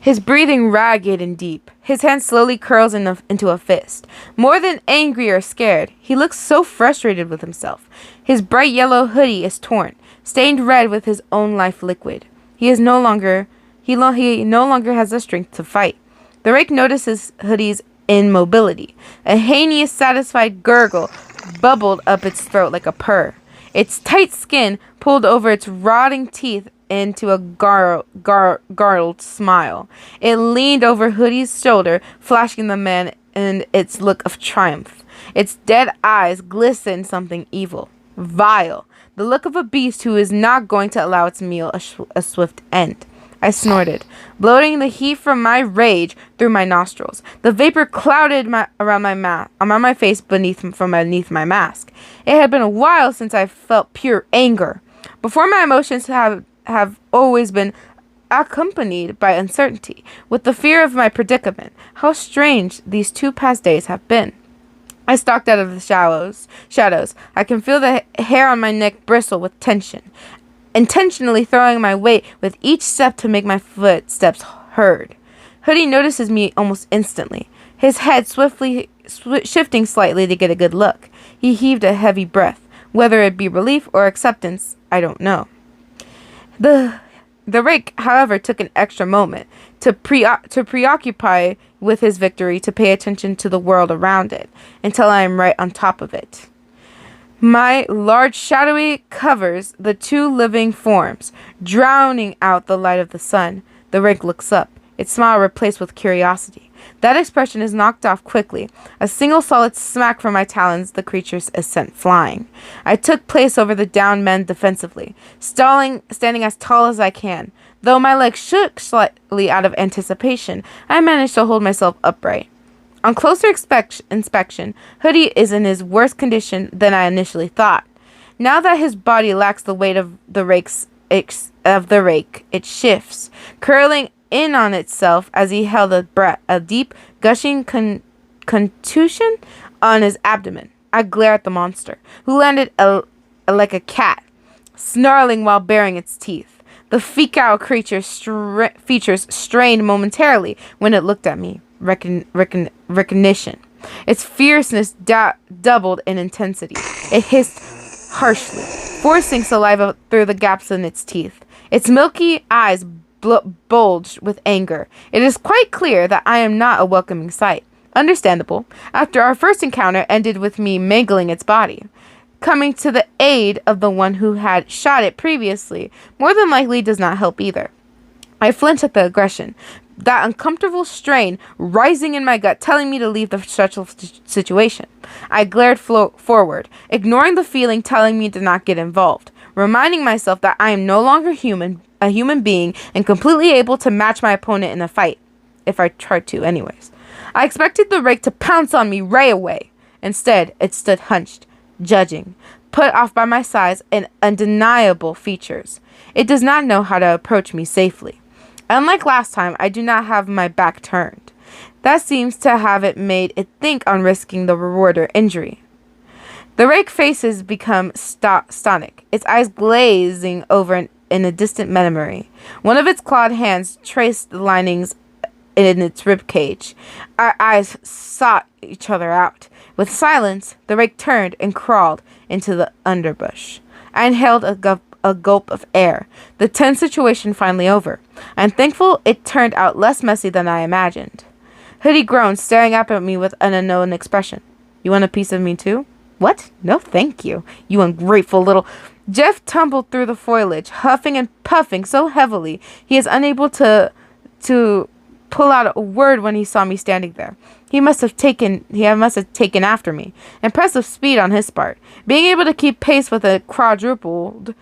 his breathing ragged and deep. His hand slowly curls into a fist. More than angry or scared, he looks so frustrated with himself. His bright yellow hoodie is torn, stained red with his own life liquid. He no longer has the strength to fight. The rake notices Hoodie's immobility. A heinous, satisfied gurgle bubbled up its throat like a purr. Its tight skin pulled over its rotting teeth into a gargled smile. It leaned over Hoodie's shoulder, flashing the man in its look of triumph. Its dead eyes glistened something evil, vile, the look of a beast who is not going to allow its meal a swift end. I snorted, bloating the heat from my rage through my nostrils. The vapor clouded around my face from beneath my mask. It had been a while since I felt pure anger. Before, my emotions have always been accompanied by uncertainty, with the fear of my predicament. How strange these 2 past days have been. I stalked out of the shadows. I can feel the hair on my neck bristle with tension, intentionally throwing my weight with each step to make my footsteps heard. Hoodie notices me almost instantly, his head swiftly shifting slightly to get a good look. He heaved a heavy breath. Whether it be relief or acceptance, I don't know. The rake, however, took an extra moment to preoccupy with his victory, to pay attention to the world around it, until I am right on top of it. My large shadowy covers the 2 living forms, drowning out the light of the sun. The rake looks up, its smile replaced with curiosity. That expression is knocked off quickly. A single solid smack from my talons, the creature is sent flying. I took place over the downed men defensively, standing as tall as I can. Though my legs shook slightly out of anticipation, I managed to hold myself upright. On closer inspection, Hoodie is in his worse condition than I initially thought. Now that his body lacks the weight of the rake, it shifts, curling in on itself as he held a deep, gushing contusion on his abdomen. I glare at the monster, who landed like a cat, snarling while baring its teeth. The fecale creature's features strained momentarily when it looked at me. Recognition. Its fierceness doubled in intensity. It hissed harshly, forcing saliva through the gaps in its teeth. Its milky eyes bulged with anger. It is quite clear that I am not a welcoming sight. Understandable, after our first encounter ended with me mangling its body. coming to the aid of the one who had shot it previously more than likely does not help either. I flinch at the aggression, that uncomfortable strain rising in my gut, telling me to leave the stressful situation. I glared forward, ignoring the feeling telling me to not get involved, reminding myself that I am no longer a human being and completely able to match my opponent in a fight, if I tried to anyways. I expected the rake to pounce on me right away. Instead, it stood hunched, judging, put off by my size and undeniable features. It does not know how to approach me safely. Unlike last time, I do not have my back turned. That seems to have it made it think on risking the reward or injury. The rake faces become stonic, its eyes glazing over in a distant memory. One of its clawed hands traced the linings in its rib cage. Our eyes sought each other out. With silence, the rake turned and crawled into the underbush. I inhaled a gulp of air. The tense situation finally over. I'm thankful it turned out less messy than I imagined. Hoodie groaned, staring up at me with an unknown expression. You want a piece of me too? What? No, thank you. You ungrateful little... Jeff tumbled through the foliage, huffing and puffing so heavily he is unable to pull out a word when he saw me standing there. He must have taken after me. Impressive speed on his part. Being able to keep pace with a quadrupled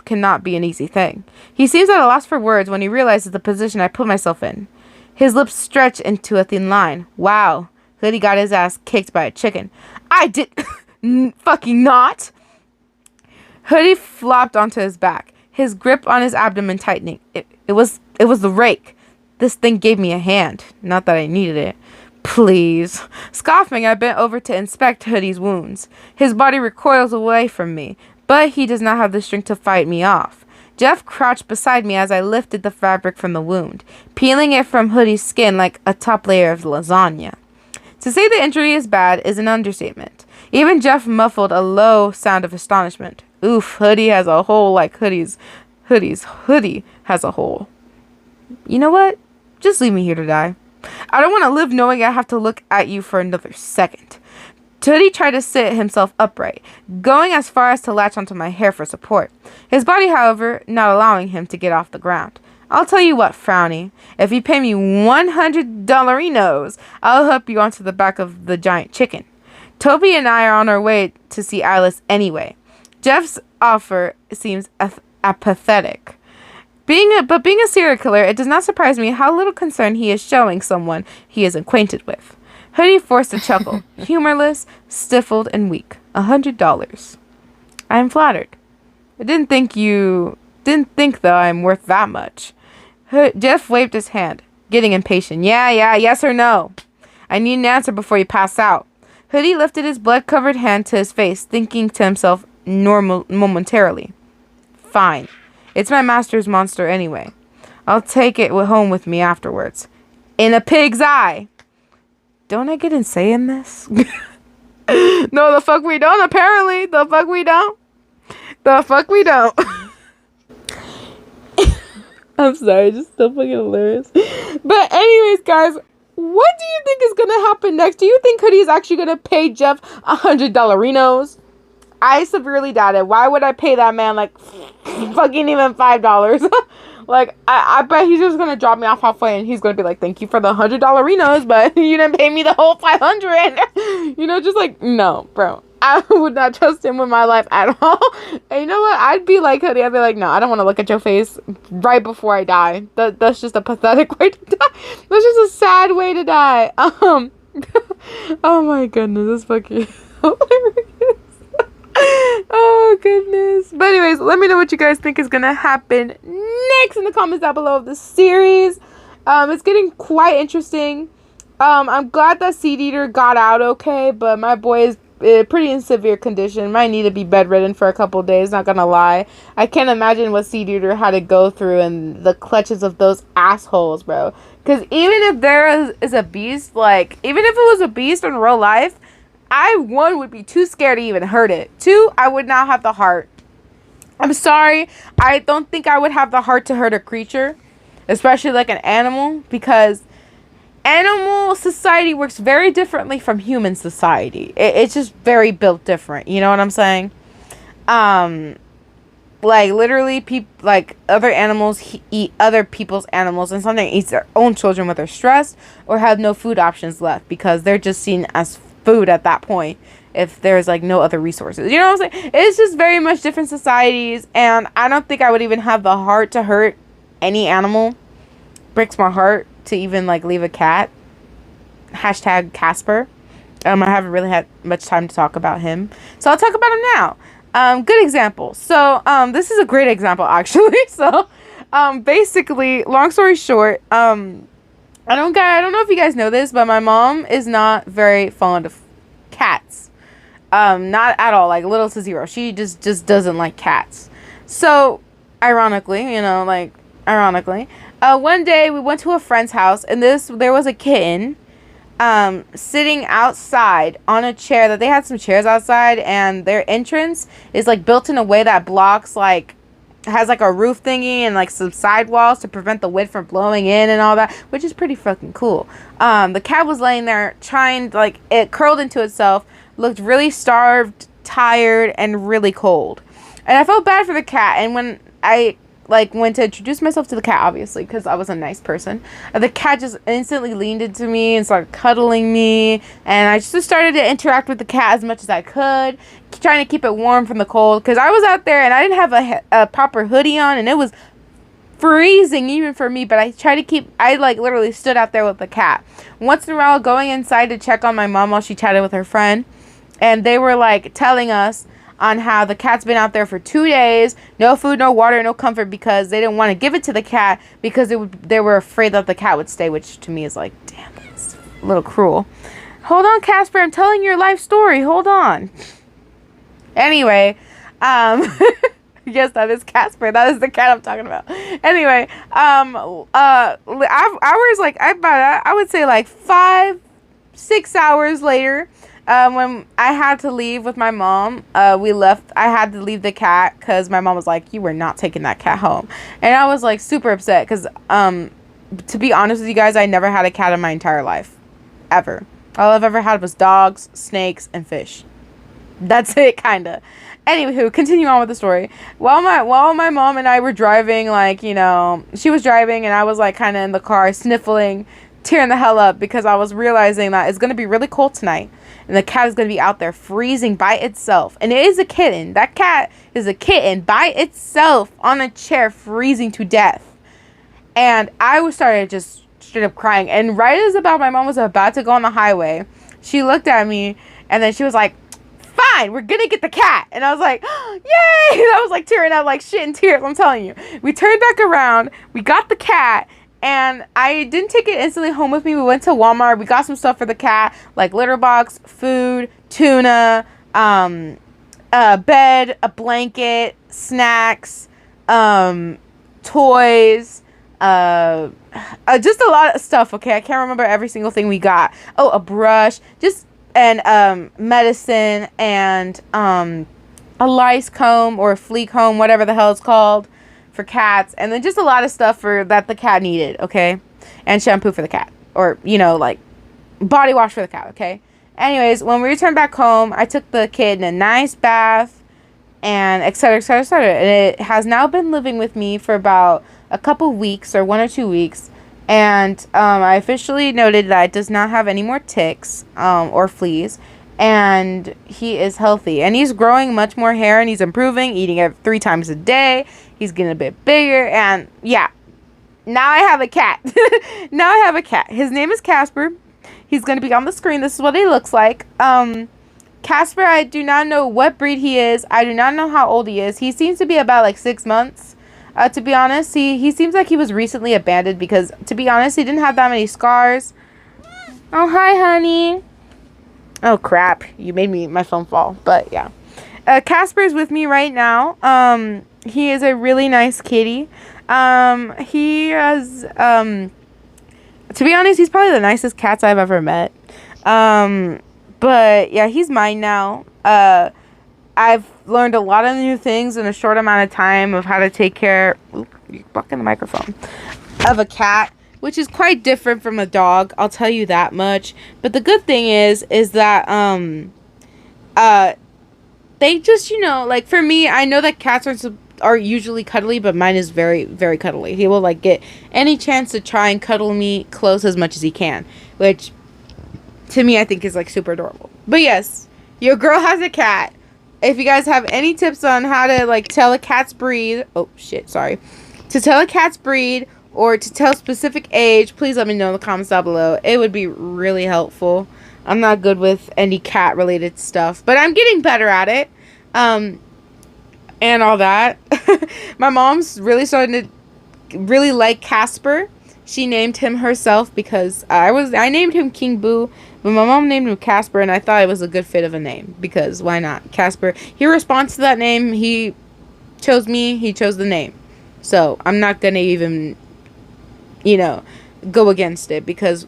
cannot be an easy thing. He seems at a loss for words when he realizes the position I put myself in. His lips stretch into a thin line. Wow. Hoodie got his ass kicked by a chicken. I did fucking not. Hoodie flopped onto his back, his grip on his abdomen tightening. It was the rake. This thing gave me a hand. Not that I needed it. Please. Scoffing, I bent over to inspect Hoodie's wounds. His body recoils away from me, but he does not have the strength to fight me off. Jeff crouched beside me as I lifted the fabric from the wound, peeling it from Hoodie's skin like a top layer of lasagna. To say the injury is bad is an understatement. Even Jeff muffled a low sound of astonishment. Oof, Hoodie has a hole like Hoodie has a hole. You know what? Just leave me here to die. I don't want to live knowing I have to look at you for another second. Hoodie tried to sit himself upright, going as far as to latch onto my hair for support. His body, however, not allowing him to get off the ground. I'll tell you what, Frowny. If you pay me $100, I'll help you onto the back of the giant chicken. Toby and I are on our way to see Alice anyway. Jeff's offer seems apathetic. Being a serial killer, it does not surprise me how little concern he is showing someone he is acquainted with. Hoodie forced a chuckle, humorless, stifled, and weak. $100. I am flattered. I didn't think though I'm worth that much. Jeff waved his hand, getting impatient. Yeah, yes or no? I need an answer before you pass out. Hoodie lifted his blood-covered hand to his face, thinking to himself momentarily. Fine. It's my master's monster anyway. I'll take it home with me afterwards. In a pig's eye. Don't I get insane in this? No, the fuck we don't, apparently. The fuck we don't. I'm sorry, just so fucking hilarious. But anyways, guys, what do you think is gonna happen next? Do you think Hoodie is actually gonna pay Jeff $100? I severely doubt it. Why would I pay that man like fucking even $5? Like, I bet he's just gonna drop me off halfway and he's gonna be like, thank you for the $100, but you didn't pay me the whole 500. You know, just like, no, bro. I would not trust him with my life at all. And you know what? I'd be like, Hoodie, I'd be like, no, I don't want to look at your face right before I die. That's just a pathetic way to die. That's just a sad way to die. Oh my goodness, this fucking hilarious. Oh goodness. But anyways, let me know what you guys think is gonna happen next in the comments down below of the series. It's getting quite interesting. I'm glad that Seed Eater got out okay, but my boy is pretty in severe condition. Might need to be bedridden for a couple days, not gonna lie. I can't imagine what Seed Eater had to go through in the clutches of those assholes, bro. Because even if there is a beast, like, even if it was a beast in real life, I, one, would be too scared to even hurt it. Two, I would not have the heart. I'm sorry. I don't think I would have the heart to hurt a creature, especially like an animal, because animal society works very differently from human society. It's just very built different. You know what I'm saying? Like literally, like other animals eat other people's animals, and sometimes eats their own children when they're stressed or have no food options left because they're just seen as food at that point if there's like no other resources. You know what I'm saying? It's just very much different societies, and I don't think I would even have the heart to hurt any animal. Breaks my heart to even like leave a cat. Hashtag Casper. I haven't really had much time to talk about him, so I'll talk about him now. Good example. So, this is a great example, actually. So, basically, long story short, I don't know if you guys know this, but my mom is not very fond of cats. Not at all, like little to zero. She just doesn't like cats. So, ironically, one day we went to a friend's house, and there was a kitten sitting outside on a chair. That they had some chairs outside, and their entrance is like built in a way that blocks, like has like a roof thingy and like some sidewalls to prevent the wind from blowing in and all that, which is pretty fucking cool. The cat was laying there trying, like, it curled into itself, looked really starved, tired, and really cold. And I felt bad for the cat, and when I went to introduce myself to the cat, obviously, because I was a nice person, the cat just instantly leaned into me and started cuddling me, and I just started to interact with the cat as much as I could, trying to keep it warm from the cold, because I was out there and I didn't have a proper hoodie on, and it was freezing even for me, but I literally stood out there with the cat. Once in a while, going inside to check on my mom while she chatted with her friend, and they were like telling us on how the cat's been out there for 2 days, no food, no water, no comfort, because they didn't want to give it to the cat because they were afraid that the cat would stay, which to me is like, damn, that's a little cruel. Hold on, Casper, I'm telling your life story. Hold on. Anyway, yes, that is Casper. That is the cat I'm talking about. Anyway, hours, like, I would say like 5-6 hours later, when I had to leave with my mom, we left. I had to leave the cat because my mom was like, you were not taking that cat home. And I was like super upset because, to be honest with you guys, I never had a cat in my entire life. Ever. All I've ever had was dogs, snakes, and fish. That's it, kind of. Anywho, continue on with the story. While my mom and I were driving, like, you know, she was driving and I was like kind of in the car sniffling, tearing the hell up because I was realizing that it's going to be really cold tonight. And the cat is going to be out there freezing by itself. And it is a kitten. That cat is a kitten by itself on a chair freezing to death. And I started just straight up crying. And right as my mom was about to go on the highway, she looked at me and then she was like, fine, we're going to get the cat. And I was like, oh, yay. And I was like tearing up like shit in tears. I'm telling you. We turned back around. We got the cat. And I didn't take it instantly home with me. We went to Walmart. We got some stuff for the cat, like litter box, food, tuna, a bed, a blanket, snacks, toys, just a lot of stuff. Okay, I can't remember every single thing we got. Oh, a brush, and medicine, and a lice comb or a flea comb, whatever the hell it's called, for cats, and then just a lot of stuff that the cat needed, okay? And shampoo for the cat, or, you know, like body wash for the cat, okay? Anyways, when we returned back home, I took the kid in a nice bath and etc, etc, etc, and it has now been living with me for about a couple weeks or 1 or 2 weeks, and I officially noted that it does not have any more ticks or fleas, and he is healthy, and he's growing much more hair, and he's improving, eating it 3 times a day. He's getting a bit bigger, and yeah, now I have a cat. Now I have a cat. His name is Casper. He's going to be on the screen. This is what he looks like. Casper, I do not know what breed he is. I do not know how old he is. He seems to be about like 6 months, to be honest. He seems like he was recently abandoned because, to be honest, he didn't have that many scars. Oh, hi, honey. Oh, crap. You made my phone fall, but yeah. Casper is with me right now. He is a really nice kitty. He has, to be honest, he's probably the nicest cats I've ever met. But yeah, he's mine now. I've learned a lot of new things in a short amount of time of how to take care, you're blocking the microphone, of a cat. which is quite different from a dog, I'll tell you that much. But the good thing is that they just, you know, like for me, I know that cats are usually cuddly, but mine is very, very cuddly. He will like get any chance to try and cuddle me close as much as he can, which to me I think is like super adorable. But yes, your girl has a cat. If you guys have any tips on how to like tell a cat's breed, to tell a cat's breed or to tell specific age, please let me know in the comments down below. It would be really helpful. I'm not good with any cat related stuff, but I'm getting better at it. And all that. My mom's really starting to really like Casper. She named him herself because I named him King Boo, but my mom named him Casper, and I thought it was a good fit of a name because why not? Casper. He responds to that name. He chose me. He chose the name. So I'm not gonna even, you know, go against it because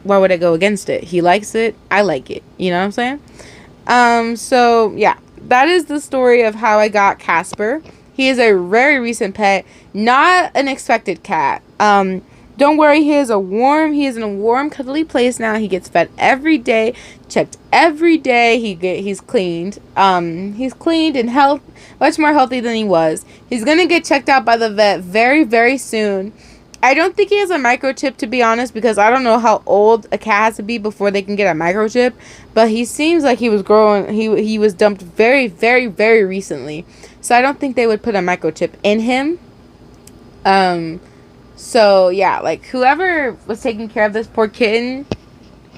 why would I go against it? He likes it. I like it. You know what I'm saying? So yeah, that is the story of how I got Casper. He is a very recent pet, not an expected cat. Don't worry, he is in a warm, cuddly place now. He gets fed every day, checked every day. He's cleaned. He's cleaned and much more healthy than he was. He's gonna get checked out by the vet very, very soon. I don't think he has a microchip, to be honest, because I don't know how old a cat has to be before they can get a microchip. But he seems like he was growing. He was dumped very, very, very recently. So I don't think they would put a microchip in him. So yeah, like whoever was taking care of this poor kitten,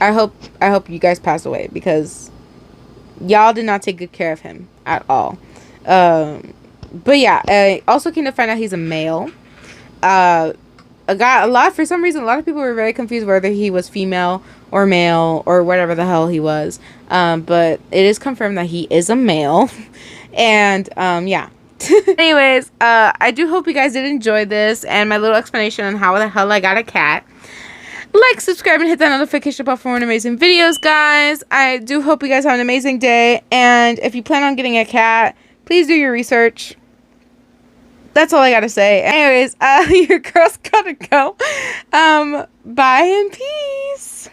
I hope you guys pass away because y'all did not take good care of him at all. But yeah, I also came to find out he's a male. For some reason, a lot of people were very confused whether he was female or male or whatever the hell he was. But it is confirmed that he is a male. And, yeah. Anyways, I do hope you guys did enjoy this and my little explanation on how the hell I got a cat. Like, subscribe, and hit that notification bell for more amazing videos, guys. I do hope you guys have an amazing day. And if you plan on getting a cat, please do your research. That's all I gotta say. Anyways, your girl's gotta go. Bye and peace.